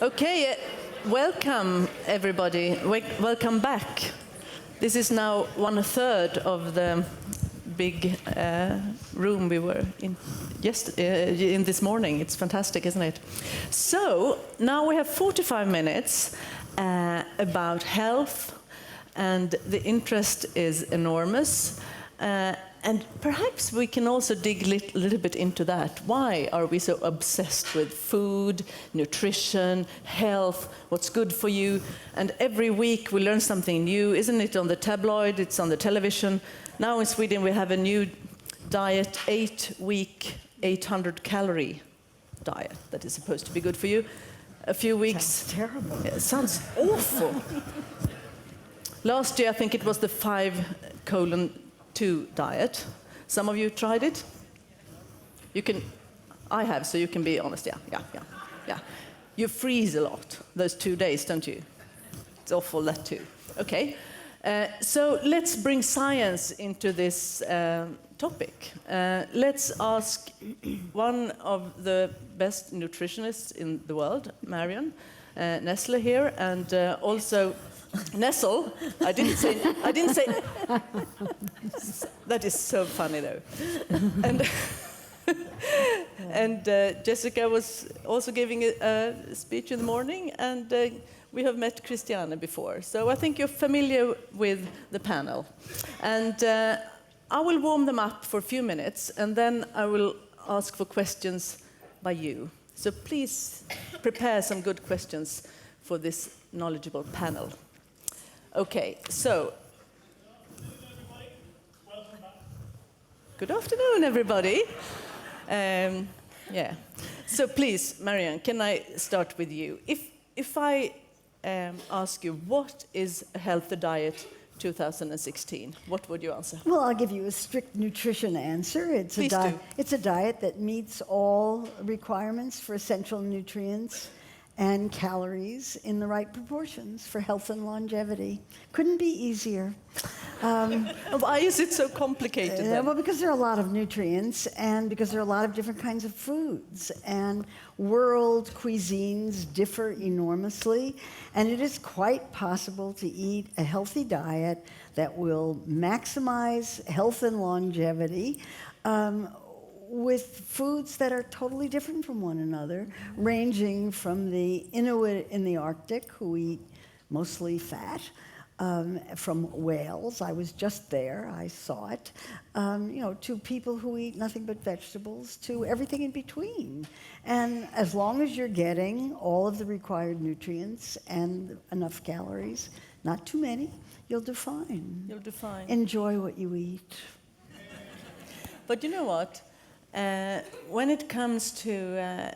Okay, welcome everybody. Welcome back. This is now 1/3 of the big room we were in in this morning. It's fantastic, isn't it? So now we have 45 minutes about health, and the interest is enormous. And perhaps we can also dig a little bit into that. Why are we so obsessed with food, nutrition, health, what's good for you? And every week we learn something new, isn't it? On the tabloid, it's on the television. Now in Sweden we have a new diet, 8-week, 800-calorie diet that is supposed to be good for you. A few weeks. Sounds terrible. It sounds awful. Last year I think it was the 5:2 diet. Some of you tried it? You can, I have, so you can be honest. Yeah. You freeze a lot those 2 days, don't you? It's awful, that too. Okay, so let's bring science into this topic. Let's ask one of the best nutritionists in the world, Marion, Nestle here, and also Nestle. I didn't say. That is so funny though. And Jessica was also giving a speech in the morning, and we have met Christiane before, so I think you're familiar with the panel. And I will warm them up for a few minutes, and then I will ask for questions by you. So please prepare some good questions for this knowledgeable panel. Okay, so good afternoon, everybody. Yeah. So please, Marion, can I start with you? If I ask you, what is a healthy diet 2016? What would you answer? Well, I'll give you a strict nutrition answer. It's a diet that meets all requirements for essential nutrients and calories in the right proportions for health and longevity. Couldn't be easier. Why is it so complicated then? Well, because there are a lot of nutrients, and because there are a lot of different kinds of foods, and world cuisines differ enormously, and it is quite possible to eat a healthy diet that will maximize health and longevity with foods that are totally different from one another, ranging from the Inuit in the Arctic, who eat mostly fat, from whales. I was just there, I saw it, to people who eat nothing but vegetables, to everything in between. And as long as you're getting all of the required nutrients and enough calories, not too many, you'll do fine. You'll do fine. Enjoy what you eat. But you know what? When it comes to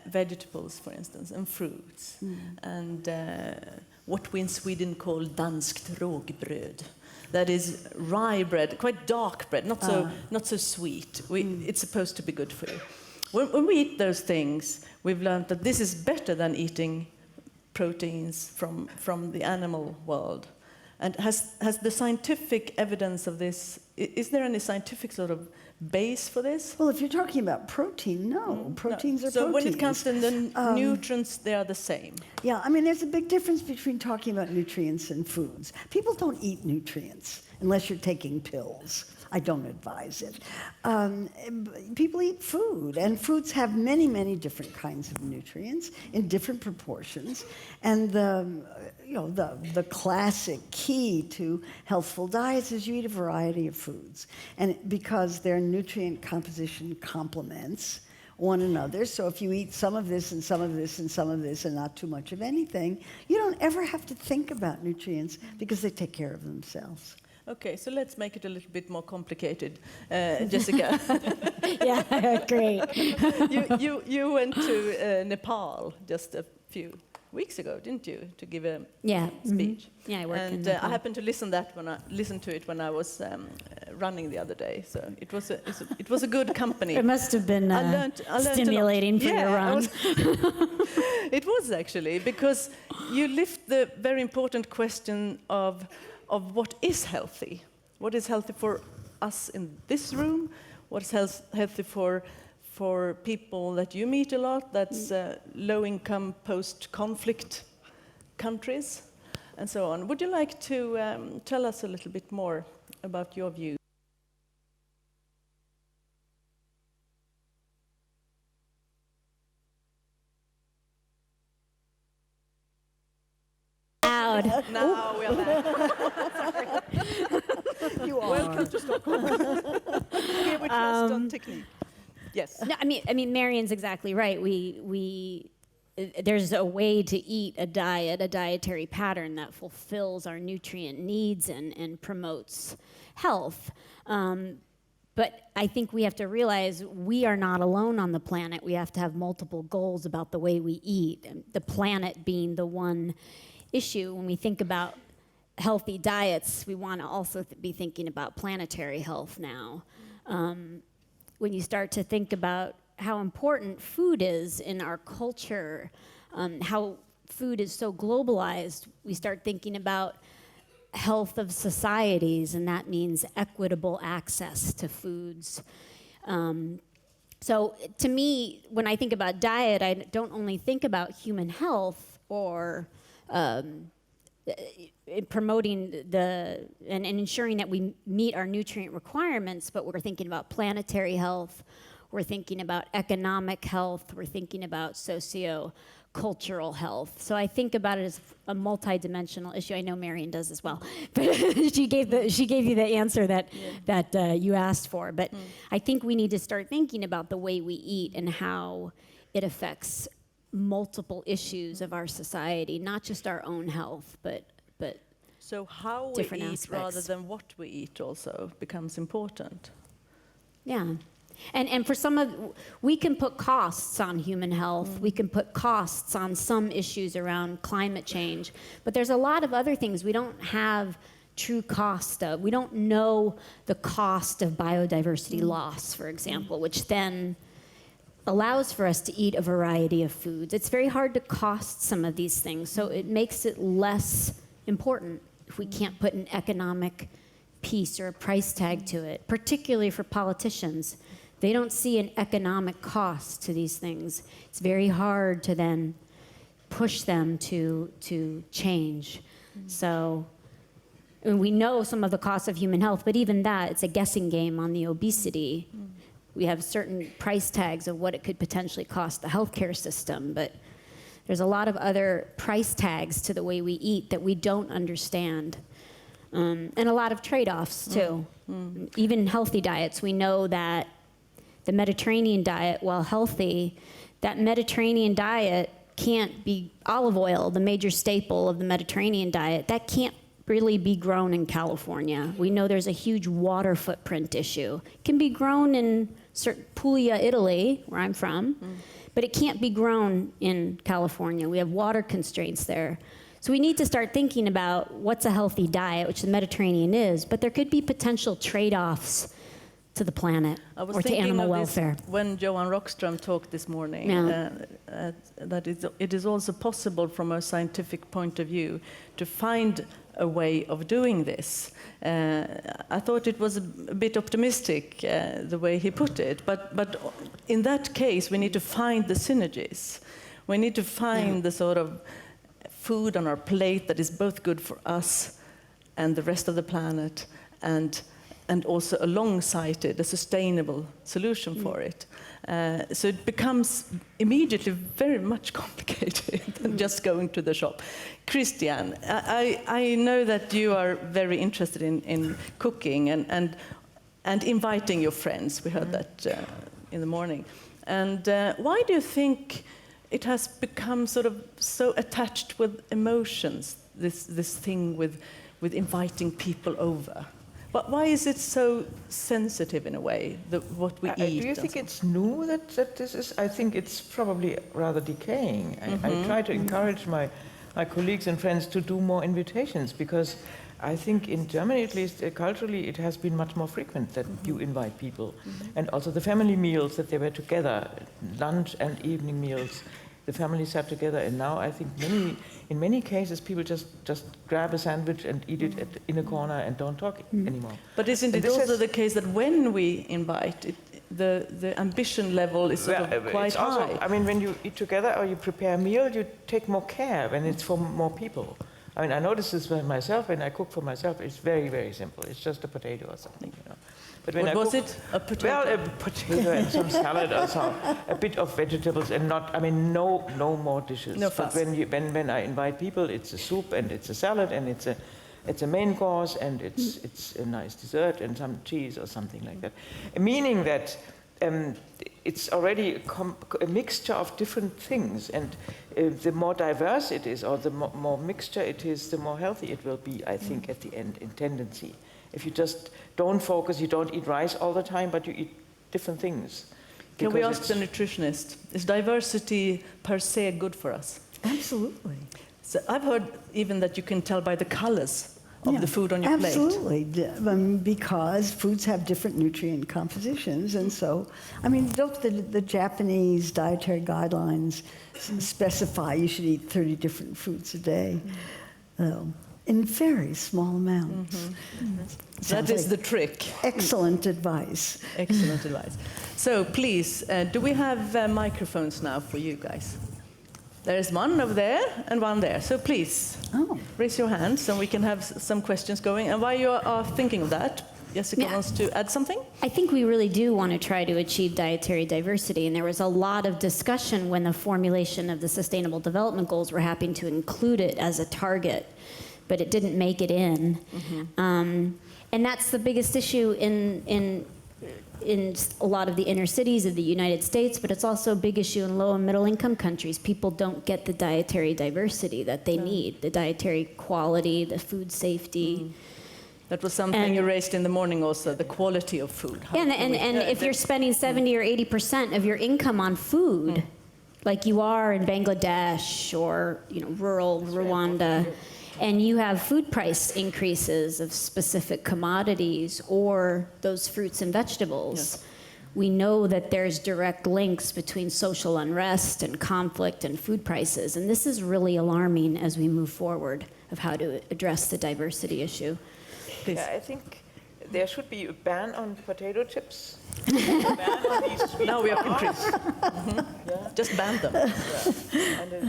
vegetables, for instance, and fruits, and what we in Sweden call danskt rågbröd, that is rye bread, quite dark bread, not so sweet. It's supposed to be good for you. When we eat those things, we've learned that this is better than eating proteins from the animal world. And has the scientific evidence of this, is there any scientific sort of base for this? Well, if you're talking about protein, no. Proteins are proteins. So when it comes to the nutrients, they are the same? Yeah, I mean, there's a big difference between talking about nutrients and foods. People don't eat nutrients unless you're taking pills. I don't advise it. People eat food, and foods have many, many different kinds of nutrients in different proportions. And the classic key to healthful diets is you eat a variety of foods, and because their nutrient composition complements one another. So if you eat some of this and some of this and some of this and not too much of anything, you don't ever have to think about nutrients because they take care of themselves. Okay, so let's make it a little bit more complicated, Jessica. Yeah, great. You went to Nepal just a few weeks ago, didn't you, to give a speech? Mm-hmm. Yeah, I worked in I Nepal. happened to listen to it when I was running the other day. So it was a good company. It must have been I learned stimulating for your run. It was actually, because you lift the very important question of what is healthy. What is healthy for us in this room? What is healthy for for people that you meet a lot, that's low-income, post-conflict countries, and so on. Would you like to tell us a little bit more about your views? Now we are back. You are. Welcome to Stockholm. Here we trust on technique. Yes. No, I mean, Marion's exactly right. There's a way to eat a dietary pattern that fulfills our nutrient needs and promotes health. But I think we have to realize we are not alone on the planet. We have to have multiple goals about the way we eat, and the planet being the one issue. When we think about healthy diets, we want to also be thinking about planetary health now. When you start to think about how important food is in our culture, how food is so globalized, we start thinking about health of societies, and that means equitable access to foods. So to me, when I think about diet, I don't only think about human health or promoting and ensuring that we meet our nutrient requirements, but we're thinking about planetary health, we're thinking about economic health, we're thinking about socio-cultural health. So I think about it as a multidimensional issue. I know Marion does as well, but she gave you the answer that you asked for. But I think we need to start thinking about the way we eat and how it affects multiple issues of our society, not just our own health, but so how we eat aspects. rather than what we eat also becomes important. Yeah. And for we can put costs on human health, we can put costs on some issues around climate change, but there's a lot of other things we don't have true cost of. We don't know the cost of biodiversity loss, for example, which then allows for us to eat a variety of foods. It's very hard to cost some of these things, so it makes it less important if we can't put an economic piece or a price tag to it, particularly for politicians. They don't see an economic cost to these things. It's very hard to then push them to change. So we know some of the costs of human health, but even that, it's a guessing game on the obesity. We have certain price tags of what it could potentially cost the healthcare system, but there's a lot of other price tags to the way we eat that we don't understand. And a lot of trade-offs too. Even healthy diets, we know that the Mediterranean diet, while healthy, that Mediterranean diet can't be olive oil, the major staple of the Mediterranean diet, that can't really be grown in California. We know there's a huge water footprint issue. It can be grown in Puglia, Italy, where I'm from, but it can't be grown in California. We have water constraints there. So we need to start thinking about what's a healthy diet, which the Mediterranean is, but there could be potential trade-offs to the planet or to animal welfare. When Johan Rockström talked this morning, that it is also possible from a scientific point of view to find a way of doing this. I thought it was a bit optimistic, the way he put it, but in that case we need to find the synergies. We need to find the sort of food on our plate that is both good for us and the rest of the planet, and also alongside it, a sustainable solution for it. So it becomes immediately very much complicated than just going to the shop. Christiane, I know that you are very interested in cooking and inviting your friends. We heard that in the morning. And why do you think it has become sort of so attached with emotions, this thing with inviting people over? But why is it so sensitive in a way, what we eat? Do you think it's new that this is? I think it's probably rather decaying. I try to encourage my colleagues and friends to do more invitations, because I think in Germany, at least culturally, it has been much more frequent that you invite people. And also the family meals, that they were together, lunch and evening meals. The family sat together, and now I think in many cases people just grab a sandwich and eat it in a corner and don't talk anymore. But isn't it also the case that when we invite, the ambition level is sort of quite it's also, high. I mean, when you eat together or you prepare a meal, you take more care when it's for more people. I mean, I notice this by myself. When I cook for myself, it's very, very simple. It's just a potato or something, you know. But when What I was cook, it? A potato? well, a potato and some salad or some, a bit of vegetables, and not, I mean, no more dishes. No but fuss. when I invite people, it's a soup and it's a salad and it's a main course and it's a nice dessert and some cheese or something like that. Meaning that it's already a mixture of different things, and the more diverse it is, or the more mixture it is, the more healthy it will be, I think, at the end, in tendency. If you just don't focus, you don't eat rice all the time, but you eat different things. Can we ask the nutritionist, is diversity per se good for us? Absolutely. So I've heard even that you can tell by the colors of the food on your plate. Absolutely, because foods have different nutrient compositions, and so, I mean, don't the Japanese dietary guidelines specify you should eat 30 different foods a day, in very small amounts. That is the trick. Excellent advice. Excellent advice. So please, do we have microphones now for you guys? There's one over there and one there. So please, raise your hands and we can have some questions going. And while you are thinking of that, Jessica wants to add something? I think we really do want to try to achieve dietary diversity, and there was a lot of discussion when the formulation of the Sustainable Development Goals were happening to include it as a target, but it didn't make it in. And that's the biggest issue in a lot of the inner cities of the United States, but it's also a big issue in low and middle income countries. People don't get the dietary diversity that they need, the dietary quality, the food safety. That was something you raised in the morning also, the quality of food. And if you're spending 70 or 80% of your income on food, like you are in Bangladesh or rural Rwanda, and you have food price increases of specific commodities or those fruits and vegetables, we know that there's direct links between social unrest and conflict and food prices. And this is really alarming as we move forward of how to address the diversity issue. Yeah, I think there should be a ban on potato chips. A ban on these sweet Now we are bars. concrete. Just ban them. And a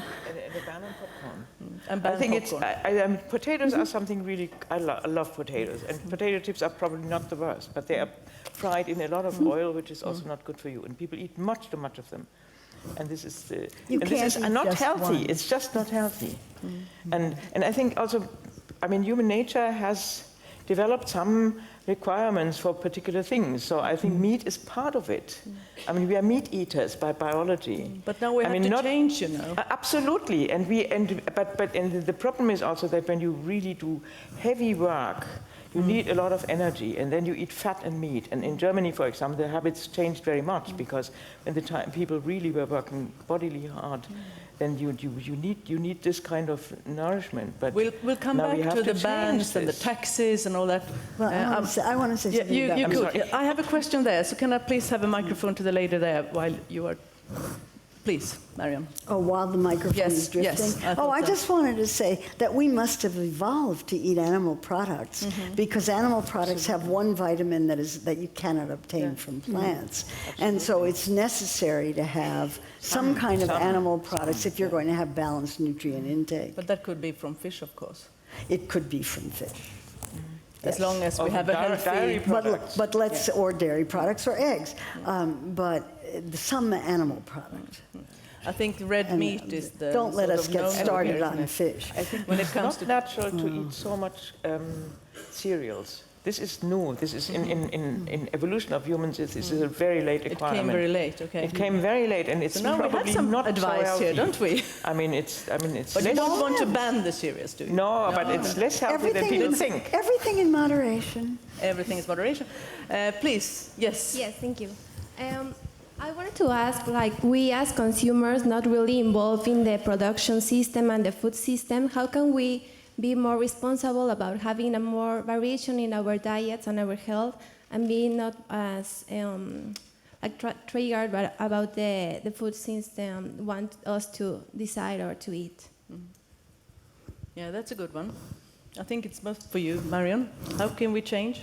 ban on popcorn. And ban I think popcorn. potatoes are something really, I love potatoes. And potato chips are probably not the worst, but they are fried in a lot of oil, which is also not good for you. And people eat much too much of them. And this is not just healthy. one. It's just not healthy. And I think also, I mean, human nature has developed some requirements for particular things. So I think meat is part of it. I mean, we are meat eaters by biology. But now we have to change, Absolutely, but the problem is also that when you really do heavy work, you need a lot of energy, and then you eat fat and meat. And in Germany, for example, the habits changed very much because when the time people really were working bodily hard, then you need this kind of nourishment. But we'll come back to the bans and the taxes and all that. Well, I want to say something about you that. could. I have a question there. So can I please have a microphone to the lady there while you are... Please, Marion. Oh, while the microphone is drifting? Yes, I just wanted to say that we must have evolved to eat animal products because animal products have one vitamin that you cannot obtain from plants. And so it's necessary to have some kind of animal products if you're going to have balanced nutrient intake. But that could be from fish, of course. It could be from fish. As long as we have a healthy... But let's, or dairy products or eggs, but some animal product. I think red meat is the... Don't let us get started on fish. fish. I think when it comes to natural to eat so much cereals. This is new. This is in evolution of humans. This is a very late acquirement. It came very late. Okay. It came very late, and it's so now probably we have some not advice so healthy. here, don't we? I mean, it's. But you don't want to ban the cereals, do you? No, but it's less healthy than people think. Everything in moderation. Everything is moderation. Please, yes. Yes, thank you. I wanted to ask, we as consumers not really involved in the production system and the food system, how can we be more responsible about having a more variation in our diets and our health and being not as triggered about the food system want us to decide or to eat? Yeah, that's a good one. I think it's most for you, Marion. How can we change?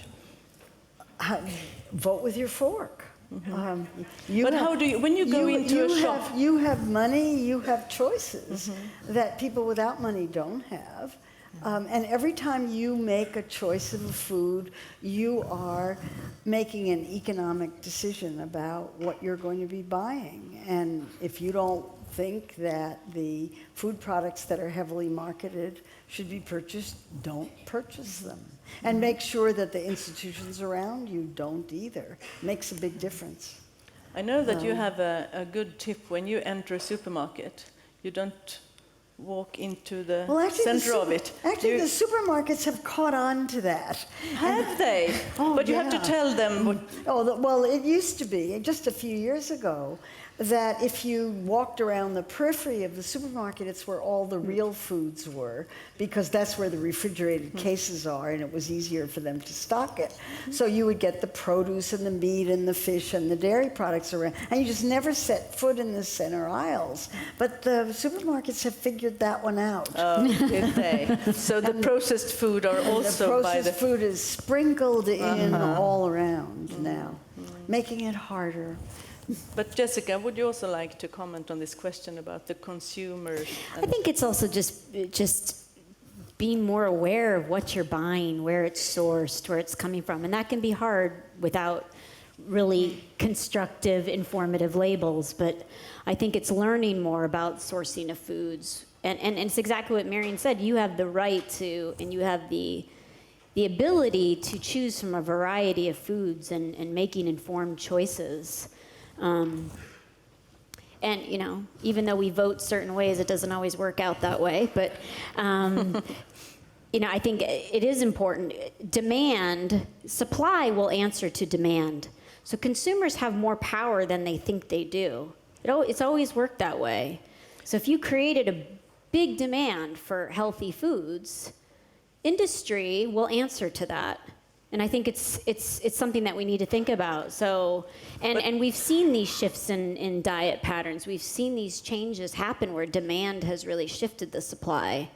Vote with your fork. But how do you, when you go into a shop? You have money, you have choices that people without money don't have. And every time you make a choice of a food, you are making an economic decision about what you're going to be buying. And if you don't think that the food products that are heavily marketed should be purchased, don't purchase them. And make sure that the institutions around you don't either. Makes a big difference. I know that you have a good tip when you enter a supermarket. You don't walk into the center of it. Actually, the supermarkets have caught on to that. Have they? But you have to tell them. Well, it used to be, just a few years ago, that if you walked around the periphery of the supermarket, it's where all the real foods were, because that's where the refrigerated cases are, and it was easier for them to stock it. So you would get the produce and the meat and the fish and the dairy products around, and you just never set foot in the center aisles. But the supermarkets have figured that one out. Oh, did they? So the processed food are also the processed food is sprinkled in all around now, making it harder. But Jessica, would you also like to comment on this question about the consumers? I think it's also just being more aware of what you're buying, where it's sourced, where it's coming from. And that can be hard without really constructive, informative labels. But I think it's learning more about sourcing of foods. And it's exactly what Marion said. You have the right to, and you have the ability to choose from a variety of foods and making informed choices. And, you know, even though we vote certain ways, it doesn't always work out that way. But, you know, I think it is important. Supply will answer to demand. So consumers have more power than they think they do. It's always worked that way. So if you created a big demand for healthy foods, industry will answer to that. And I think it's something that we need to think about. So, and we've seen these shifts in diet patterns. We've seen these changes happen where demand has really shifted the supply.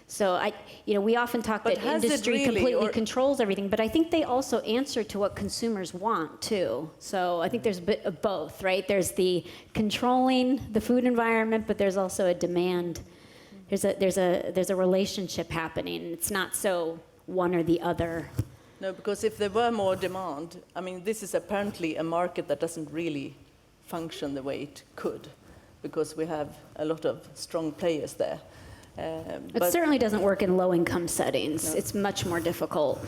So we often talk that industry really, completely controls everything, but I think they also answer to what consumers want too. So I think there's a bit of both, right? There's the controlling the food environment, but there's also a demand. There's a relationship happening. It's not so one or the other. No, because if there were more demand, I mean, this is apparently a market that doesn't really function the way it could, because we have a lot of strong players there. It certainly doesn't work in low-income settings. No. It's much more difficult.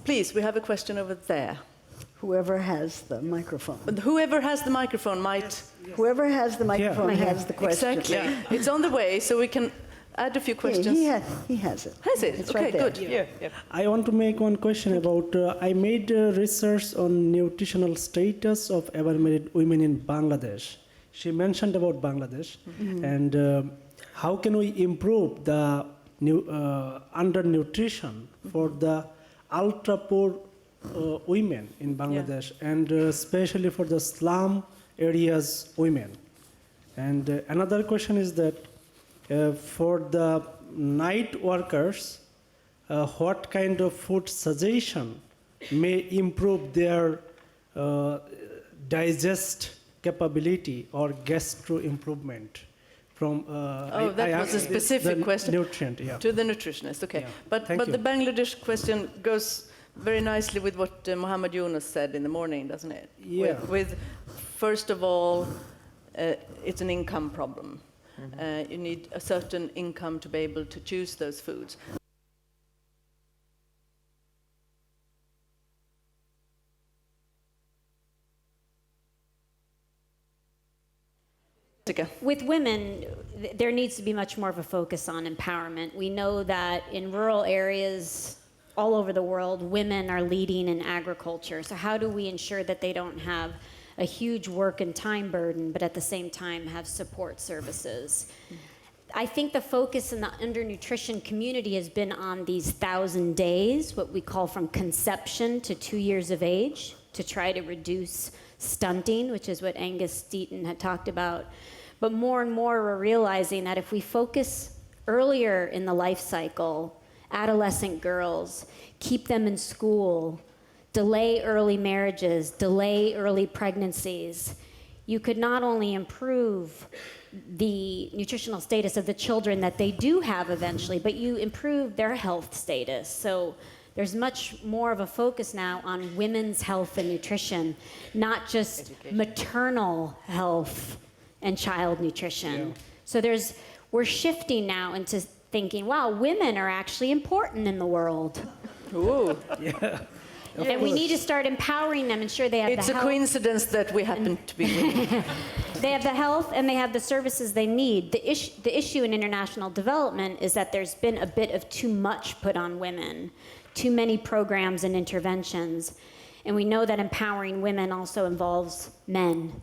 Please, we have a question over there. Whoever has the microphone. Whoever has the microphone might... Whoever has the microphone has the question. Exactly. Yeah. It's on the way, so we can add a few questions. Yeah, he has it. Has it? It's okay, right there. good. Yeah. I want to make one question about, I made research on nutritional status of ever-married women in Bangladesh. She mentioned about Bangladesh, and how can we improve the undernutrition for the ultra-poor women in Bangladesh, and especially for the slum areas women. And another question is that for the night workers, what kind of food suggestion may improve their digest capability or gastro improvement? From that was a specific question to the nutritionist. Okay, Yeah. but the Bangladesh question goes very nicely with what Muhammad Yunus said in the morning, doesn't it? Yeah. With first of all, it's an income problem. You need a certain income to be able to choose those foods. With women, there needs to be much more of a focus on empowerment. We know that in rural areas all over the world, women are leading in agriculture. So how do we ensure that they don't have a huge work and time burden, but at the same time have support services? I think the focus in the undernutrition community has been on these 1,000 days, what we call from conception to 2 years of age, to try to reduce stunting, which is what Angus Deaton had talked about. But more and more we're realizing that if we focus earlier in the life cycle, adolescent girls, keep them in school, delay early marriages, delay early pregnancies, you could not only improve the nutritional status of the children that they do have eventually, but you improve their health status. So there's much more of a focus now on women's health and nutrition, not just maternal health and child nutrition. So we're shifting now into thinking, wow, women are actually important in the world. Ooh. And we need to start empowering them, ensure they have the health. It's a coincidence that we happen to be women. They have the health and they have the services they need. The issue in international development is that there's been a bit of too much put on women, too many programs and interventions. And we know that empowering women also involves men.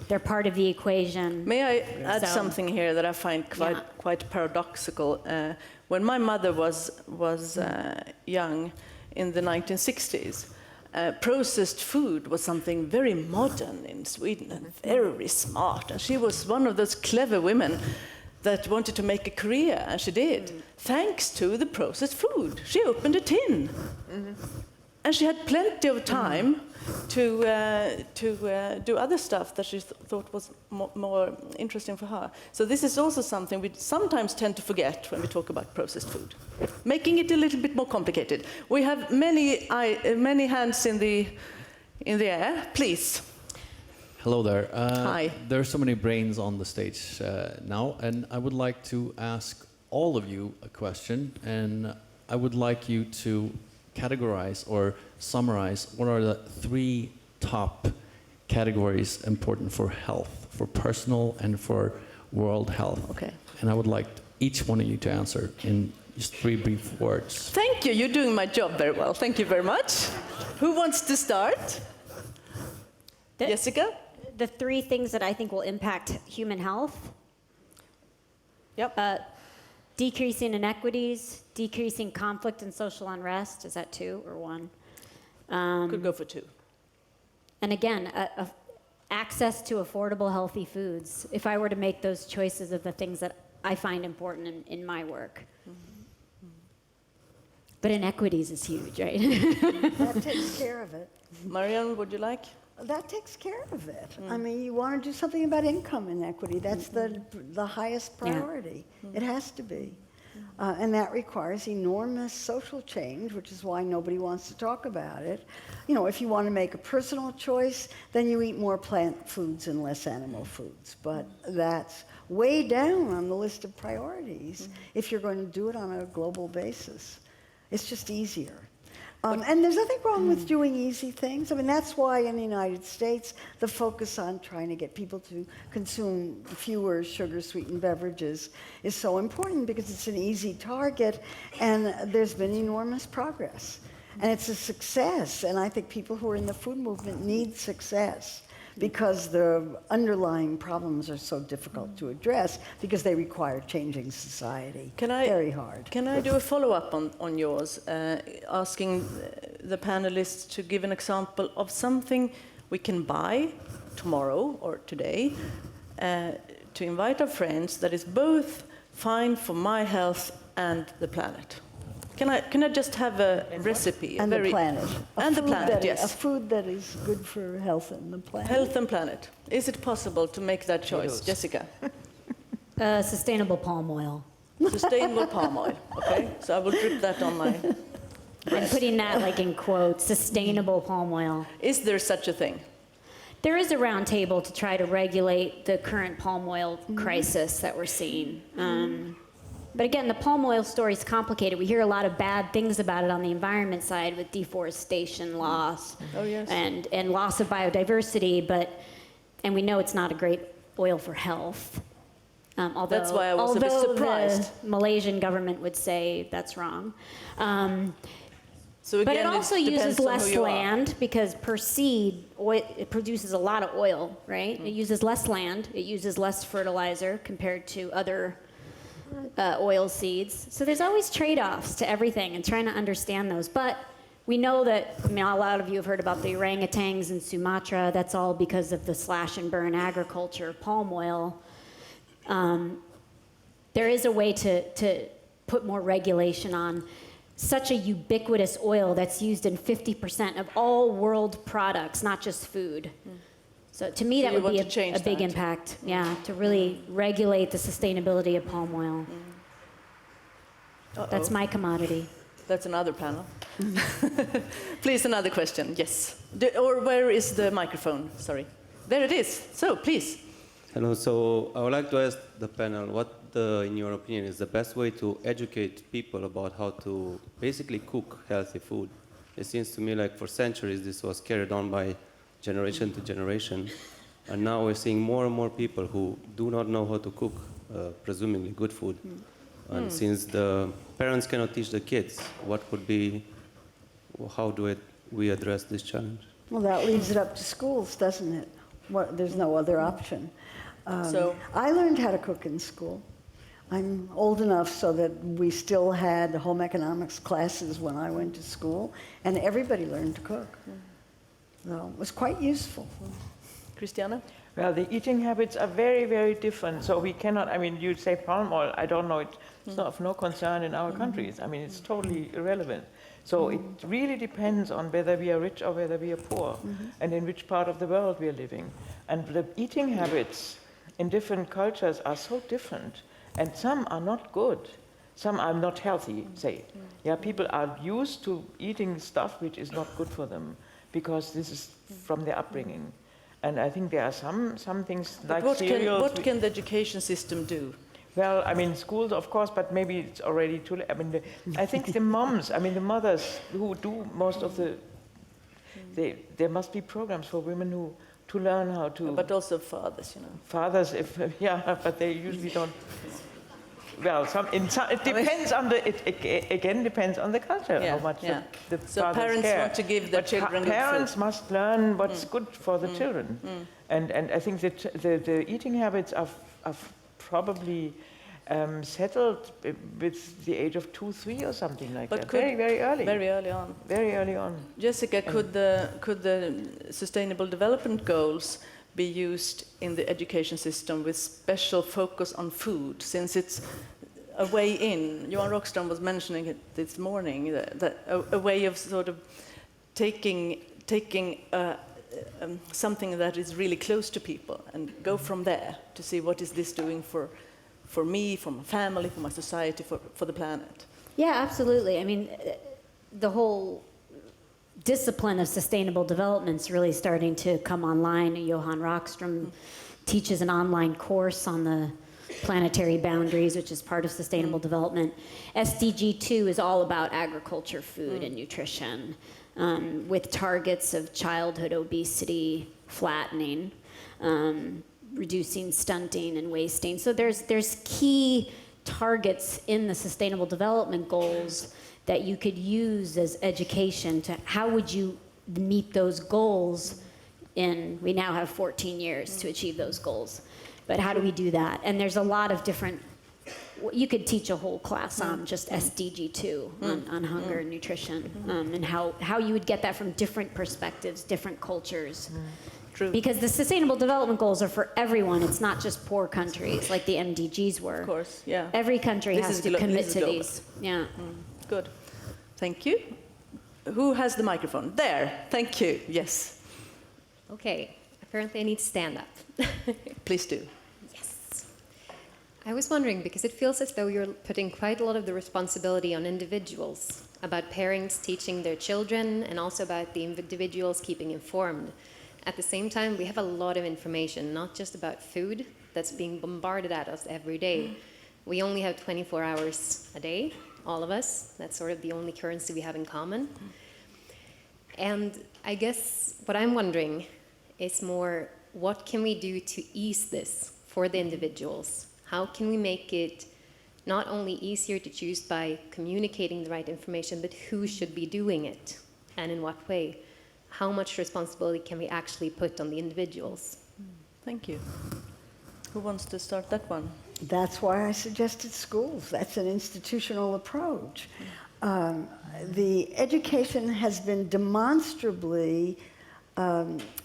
They're part of the equation. May I add something here that I find quite paradoxical? When my mother was young, in the 1960s, processed food was something very modern in Sweden and very smart. And she was one of those clever women that wanted to make a career, and she did, thanks to the processed food. She opened a tin. And she had plenty of time to do other stuff that she thought was more interesting for her. So this is also something we sometimes tend to forget when we talk about processed food, making it a little bit more complicated. We have many hands in the air. Please. Hello there. Hi. There are so many brains on the stage now, and I would like to ask all of you a question, and I would like you to categorize or summarize what are the 3 top categories important for health, for personal and for world health. Okay. And I would like each one of you to answer in just 3 brief words. Thank you. You're doing my job very well. Thank you very much. Who wants to start? Jessica? The 3 things that I think will impact human health. Yep. Decreasing inequities, decreasing conflict and social unrest. Is that 2 or 1? Could go for 2. And again, access to affordable, healthy foods. If I were to make those choices of the things that I find important in my work. But inequities is huge, right? That takes care of it. Marion, would you like? That takes care of it. I mean, you want to do something about income inequity. That's the highest priority. It has to be. And that requires enormous social change, which is why nobody wants to talk about it. You know, if you want to make a personal choice, then you eat more plant foods and less animal foods. But that's way down on the list of priorities if you're going to do it on a global basis. It's just easier. And there's nothing wrong with doing easy things. I mean, that's why in the United States, the focus on trying to get people to consume fewer sugar-sweetened beverages is so important because it's an easy target, and there's been enormous progress. And it's a success, and I think people who are in the food movement need success because the underlying problems are so difficult to address because they require changing society. Very hard. Can I do a follow-up on yours, asking the panelists to give an example of something we can buy tomorrow or today to invite our friends that is both fine for my health and the planet? Can I just have a recipe? And the planet. And the planet, yes. A food that is good for health and the planet. Health and planet. Is it possible to make that choice? Jessica? Sustainable palm oil. Sustainable palm oil, okay? So I will drip that on my I'm putting that like in quotes, sustainable palm oil. Is there such a thing? There is a round table to try to regulate the current palm oil crisis that we're seeing. But again, the palm oil story is complicated. We hear a lot of bad things about it on the environment side with deforestation loss and loss of biodiversity, and we know it's not a great oil for health. Although, that's why I was a bit surprised. The Malaysian government would say that's wrong. So again, but it also uses less land are. because per seed, it produces a lot of oil, right? It uses less land, it uses less fertilizer compared to other oil seeds. So there's always trade-offs to everything and trying to understand those. But we know that, I mean, a lot of you have heard about the orangutans in Sumatra. That's all because of the slash and burn agriculture, palm oil. There is a way to put more regulation on such a ubiquitous oil that's used in 50% of all world products, not just food. So to me, So that you would be want to change a big that? impact, yeah, to really regulate the sustainability of palm oil. That's my commodity. That's another panel. Please, another question. Yes. Or where is the microphone? Sorry. There it is. So, please. Hello. So I would like to ask the panel, what, in your opinion, is the best way to educate people about how to basically cook healthy food? It seems to me like for centuries this was carried on by generation to generation, and now we're seeing more and more people who do not know how to cook, presumably good food. And since the parents cannot teach the kids, what could be, how do we address this challenge? Well, that leaves it up to schools, doesn't it? There's no other option. I learned how to cook in school. I'm old enough so that we still had home economics classes when I went to school, and everybody learned to cook. So it was quite useful. Christiane? Well, the eating habits are very, very different. So we cannot, I mean, you say palm oil, I don't know, it's not of no concern in our countries. I mean, it's totally irrelevant. So it really depends on whether we are rich or whether we are poor, and in which part of the world we are living. And the eating habits in different cultures are so different, and some are not good. Some are not healthy, say. Yeah, people are used to eating stuff which is not good for them, because this is from their upbringing. And I think there are some things like cereals. What can the education system do? Well, I mean, schools, of course, but maybe it's already too late. I mean, I think the moms, I mean, the mothers who do most of the, there must be programs for women who, to learn how to. But also fathers, you know. Fathers, yeah, but they usually don't. Well, it depends on the. It again depends on the culture, how much the so fathers parents care. want to give their children good parents food. must learn what's good for the children, and I think that the eating habits are probably settled with the age of 2, 3 or something like that. Very, very early. Very early on. Very early on. Jessica, could the Sustainable Development Goals be used in the education system with special focus on food, since it's a way in? Johan Rockström was mentioning it this morning, that a way of sort of taking something that is really close to people and go from there to see what is this doing for me, for my family, for my society, for the planet. Yeah, absolutely. I mean, the whole discipline of sustainable development is really starting to come online. Johan Rockström teaches an online course on the planetary boundaries, which is part of sustainable development. SDG 2 is all about agriculture, food, and nutrition, with targets of childhood obesity, flattening, reducing stunting and wasting. So there's key targets in the Sustainable Development Goals that you could use as education to how would you meet those goals we now have 14 years to achieve those goals. But how do we do that? And there's a lot of different, you could teach a whole class on just SDG 2, on hunger and nutrition, and how you would get that from different perspectives, different cultures. True. Because the Sustainable Development Goals are for everyone. It's not just poor countries like the MDGs were. Of course, yeah. Every country has to commit to global. these. Yeah. Good. Thank you. Who has the microphone? There. Thank you. Yes. Okay. Apparently I need to stand up. Please do. Yes. I was wondering, because it feels as though you're putting quite a lot of the responsibility on individuals, about parents teaching their children and also about the individuals keeping informed. At the same time, we have a lot of information, not just about food, that's being bombarded at us every day. We only have 24 hours a day, all of us. That's sort of the only currency we have in common. And I guess what I'm wondering is more, what can we do to ease this for the individuals? How can we make it not only easier to choose by communicating the right information, but who should be doing it and in what way? How much responsibility can we actually put on the individuals? Thank you. Who wants to start that one? That's why I suggested schools. That's an institutional approach. The education has been demonstrably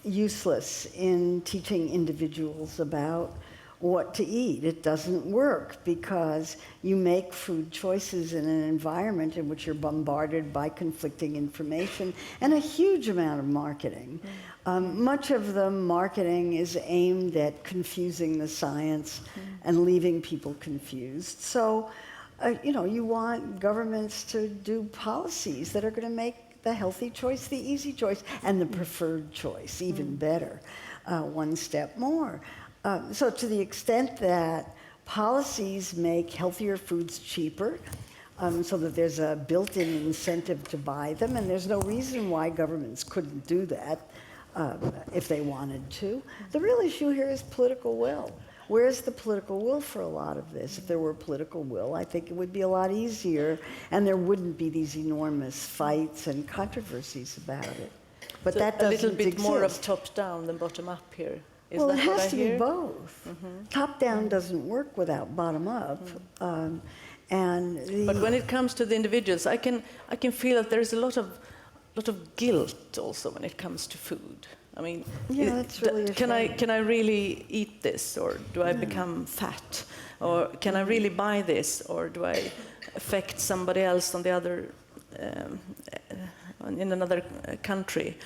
useless in teaching individuals about what to eat. It doesn't work because you make food choices in an environment in which you're bombarded by conflicting information and a huge amount of marketing. Much of the marketing is aimed at confusing the science and leaving people confused. So, you want governments to do policies that are going to make the healthy choice the easy choice and the preferred choice even better, one step more. So to the extent that policies make healthier foods cheaper, so that there's a built-in incentive to buy them, and there's no reason why governments couldn't do that if they wanted to. The real issue here is political will. Where's the political will for a lot of this? If there were political will, I think it would be a lot easier, and there wouldn't be these enormous fights and controversies about it. But So that doesn't a little bit exist. more of top-down than bottom-up here. Is Well, that it what has I to hear? be both. Top-down doesn't work without bottom-up. But when it comes to the individuals, I can feel that there is a lot of guilt also when it comes to food. I mean, Yeah, that's really a shame. can I really eat this, or do I become fat, or can I really buy this, or do I affect somebody else on the other in another country?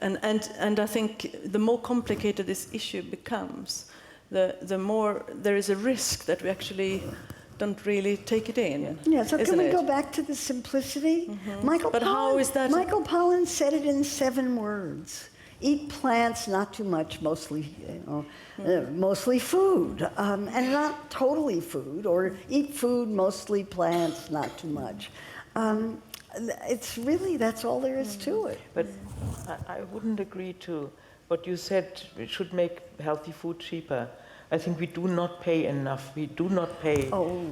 And I think the more complicated this issue becomes, the more there is a risk that we actually don't really take it in. Yeah, so can isn't we it? go back to the simplicity? But how is that- Michael Pollan said it in 7 words. Eat plants, not too much, mostly, mostly food, and not totally food, or eat food, mostly plants, not too much. It's really, that's all there is to it. But I wouldn't agree to what you said. We should make healthy food cheaper. I think we do not pay enough. We do not pay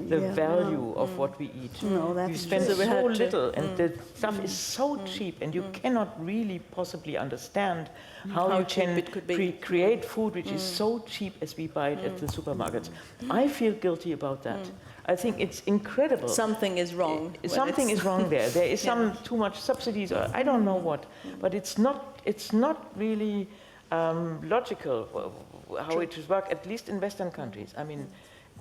the value of what we eat. No, that's we spend true. So we so had to- little, and the stuff is so cheap, and you cannot really possibly understand how you cheap can it could be. create food which is so cheap as we buy it at the supermarkets. I feel guilty about that. I think it's incredible. Something is wrong. when Something it's- is wrong there. There is some too much subsidies, or I don't know what. But it's not really logical how it should work, at least in Western countries. I mean,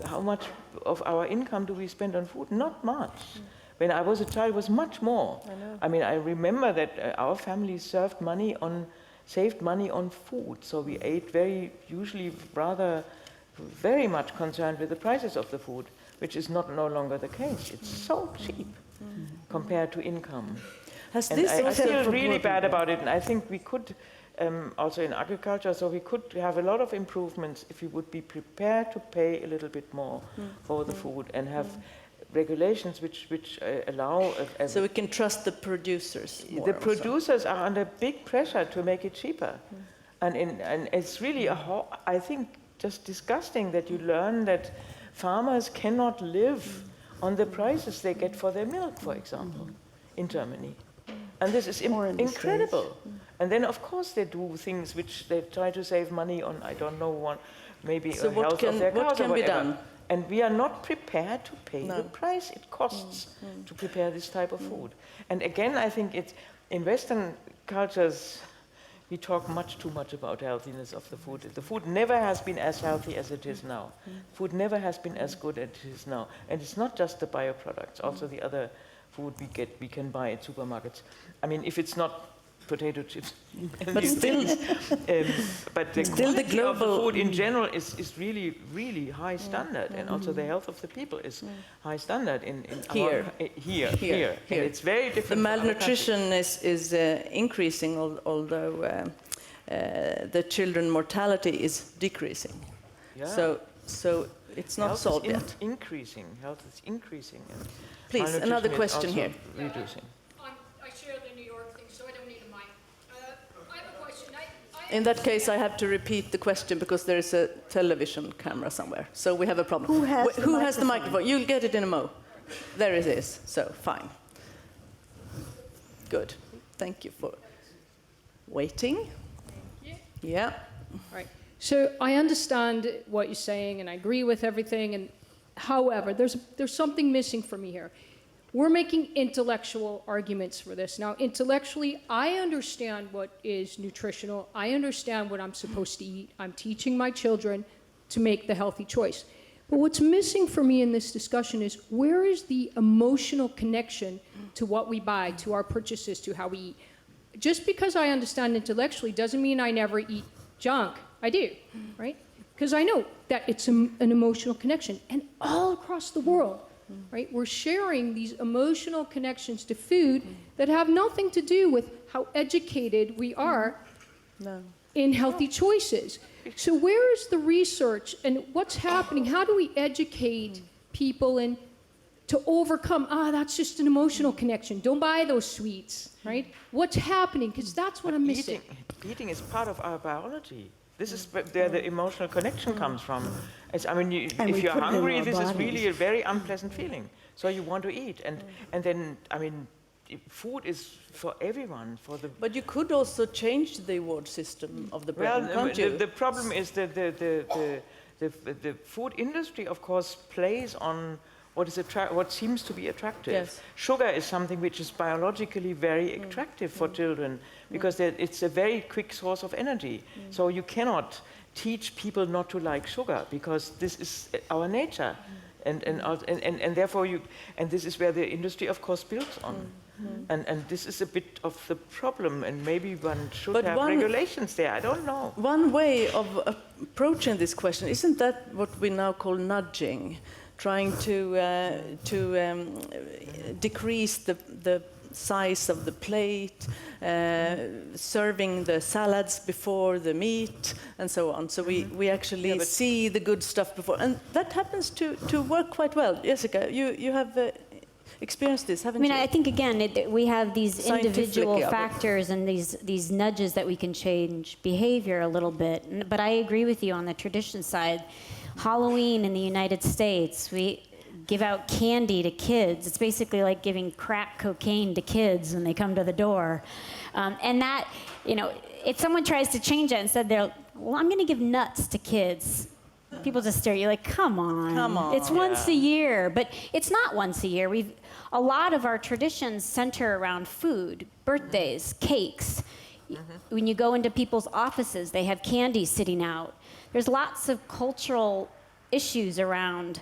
how much of our income do we spend on food? Not much. When I was a child, it was much more. I mean, I remember that our family saved money on food. So we ate usually very much concerned with the prices of the food, which is no longer the case. It's so cheap compared to income. Has And this I also feel really bad about it, and I think we could, also in agriculture, so we could have a lot of improvements if we would be prepared to pay a little bit more for the food and have regulations which allow... so we can trust the producers more the also. producers are under big pressure to make it cheaper. And it's really, I think, just disgusting that you learn that farmers cannot live on the prices they get for their milk, for example, in Germany. And this is Or in the incredible. And then, of course, they do things which they try to save money on, I don't know, maybe So health of their what cows or can be whatever. done? And we are not prepared to pay the price it costs to prepare this type of food. And again, I think in Western cultures, we talk too much about healthiness of the food. The food never has been as healthy as it is now. Food never has been as good as it is now. And it's not just the bioproducts, also the other food we can buy at supermarkets. I mean, if it's not potato chips. But still, but the still the quality of the global- food in general is really, really high standard, and also the health of the people is high standard in Here. here. And it's very the different. from other countries. malnutrition is increasing, although the children mortality is decreasing. Yeah. So it's not Health solved is yet. increasing. Health is increasing. And Please, malnutrition another is question also here. Reducing. I share the New York thing, so I don't need a mic. I have a question. In that case, I have to repeat the question because there is a television camera somewhere. So we have a problem. Who has the Who has the microphone? microphone? You'll get it in a mo. There it is. So, fine. Good. Thank you for waiting. Yeah. Right. So I understand what you're saying, and I agree with everything. And however, there's something missing for me here. we're making intellectual arguments for this. Now, intellectually, I understand what is nutritional. I understand what I'm supposed to eat. I'm teaching my children to make the healthy choice. But what's missing for me in this discussion is where is the emotional connection to what we buy, to our purchases, to how we eat? Just because I understand intellectually doesn't mean I never eat junk. I do, right? Because I know that it's an emotional connection. And all across the world, right, we're sharing these emotional connections to food that have nothing to do with how educated we are in healthy choices. So where is the research and what's happening? How do we educate people and to overcome, that's just an emotional connection. Don't buy those sweets, right? What's happening? Because that's what I'm missing. Eating is part of our biology. This is where the emotional connection comes from. If you're hungry, this is really a very unpleasant feeling. So you want to eat, and then food is for everyone. But you could also change the award system of the brand, can't you? The problem is that the food industry, of course, plays on what seems to be attractive. Yes. Sugar is something which is biologically very attractive for children because it's a very quick source of energy. So you cannot teach people not to like sugar because this is our nature. And therefore this is where the industry, of course, builds on. And this is a bit of the problem, and maybe one should have regulations there. I don't know. One way of approaching this question, isn't that what we now call nudging? Trying to decrease the size of the plate, serving the salads before the meat, and so on. So we actually see the good stuff before. And that happens to work quite well. Jessica, you have experienced this, haven't you? I think, again, we have these individual factors and these nudges that we can change behavior a little bit. But I agree with you on the tradition side. Halloween in the United States, we give out candy to kids. It's basically like giving crack cocaine to kids when they come to the door. And that, if someone tries to change that, instead I'm going to give nuts to kids. People just stare at you like, come on. It's once a year. But it's not once a year. A lot of our traditions center around food, birthdays, cakes. When you go into people's offices, they have candy sitting out. There's lots of cultural issues around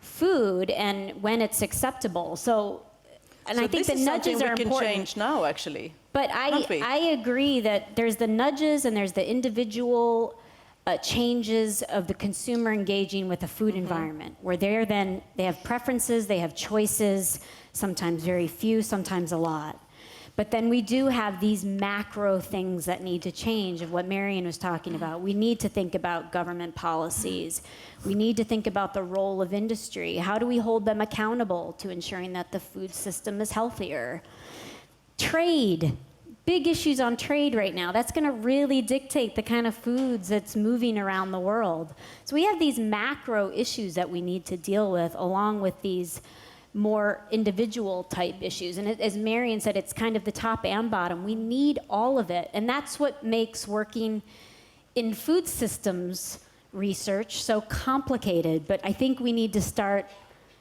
food and when it's acceptable. I think the nudges are important. We can change now, actually. But I agree that there's the nudges and there's the individual changes of the consumer engaging with the food environment, where they have preferences, they have choices, sometimes very few, sometimes a lot. But then we do have these macro things that need to change, of what Marion was talking about. We need to think about government policies. We need to think about the role of industry. How do we hold them accountable to ensuring that the food system is healthier? Trade. Big issues on trade right now. That's going to really dictate the kind of foods that's moving around the world. So we have these macro issues that we need to deal with, along with these more individual type issues. And as Marion said, it's kind of the top and bottom. We need all of it. And that's what makes working in food systems research so complicated. But I think we need to start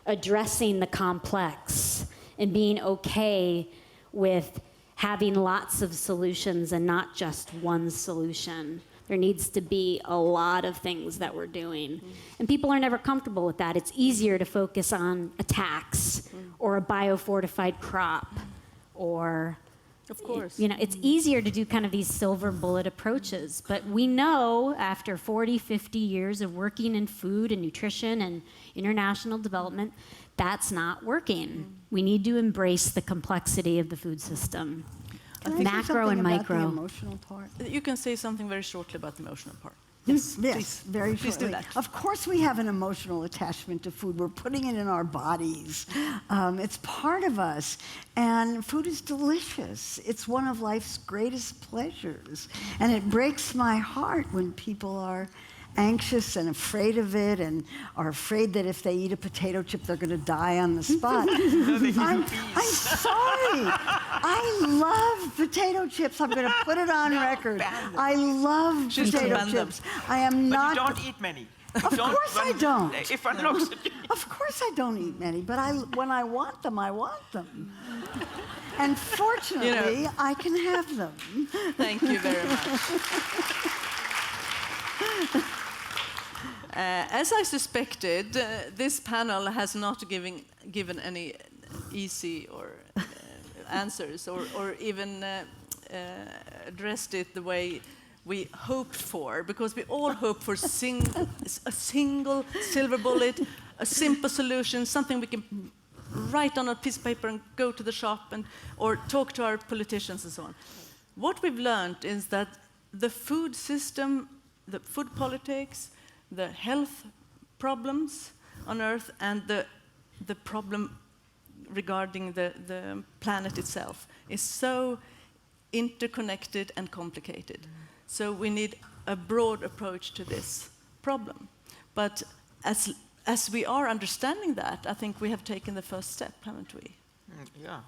addressing the complex and being okay with having lots of solutions and not just one solution. There needs to be a lot of things that we're doing. And people are never comfortable with that. It's easier to focus on a tax or a biofortified crop or, of course, it's easier to do kind of these silver bullet approaches. But we know after 40, 50 years of working in food and nutrition and international development, that's not working. We need to embrace the complexity of the food system. Macro and micro. About the emotional part? You can say something very shortly about the emotional part. Yes, please. Very please shortly. do that. Of course we have an emotional attachment to food. We're putting it in our bodies. It's part of us. And food is delicious. It's one of life's greatest pleasures. And it breaks my heart when people are anxious and afraid of it and are afraid that if they eat a potato chip, they're going to die on the spot. I'm sorry. I love potato chips. I'm going to put it on record. I love potato chips. I am not... But you don't eat many. Of course I don't. If one looks at you. Of course I don't eat many, but when I want them, I want them. And fortunately, I can have them. Thank you very much. As I suspected, this panel has not given any easy or answers or even addressed it the way we hoped for, because we all hope for a single silver bullet, a simple solution, something we can write on a piece of paper and go to the shop or talk to our politicians and so on. What we've learned is that the food system, the food politics, the health problems on Earth, and the problem regarding the planet itself is so interconnected and complicated. So we need a broad approach to this problem. But as we are understanding that, I think we have taken the first step, haven't we? Yeah.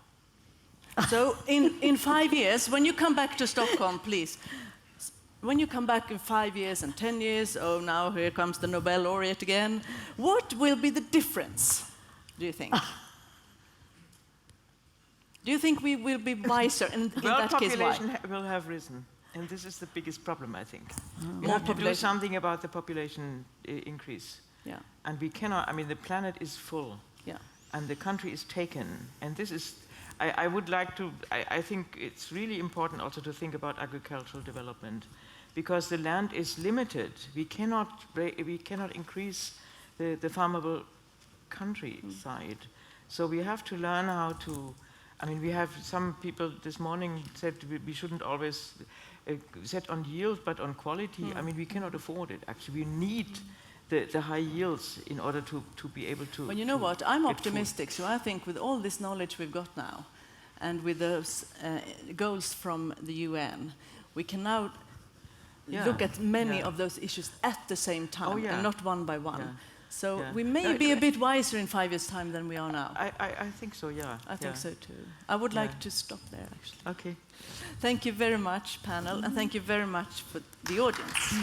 So in 5 years, when you come back to Stockholm, please, when you come back in 5 years and 10 years, oh, now here comes the Nobel Laureate again, what will be the difference, do you think? Do you think we will be wiser? And in that case, why? Population will have risen. And this is the biggest problem, I think. We More have to do population. something about the population increase. Yeah. And we cannot, I mean, the planet is full. Yeah. And the country is taken. And this is, I would like to, I think it's really important also to think about agricultural development, because the land is limited. We cannot increase the farmable countryside. So we have to learn how to, I mean, we have some people this morning said we shouldn't always set on yield, but on quality. I mean, we cannot afford it. Actually, we need the high yields in order to be able to. Well, you know what? I'm optimistic, so I think with all this knowledge we've got now, and with those goals from the UN, we can now look at many of those issues at the same time, and not one by one. Yeah. So we may be a bit wiser in 5 years' time than we are now. I think so, yeah. I think so too. I would like to stop there, actually. Okay. Thank you very much, panel, and thank you very much for the audience.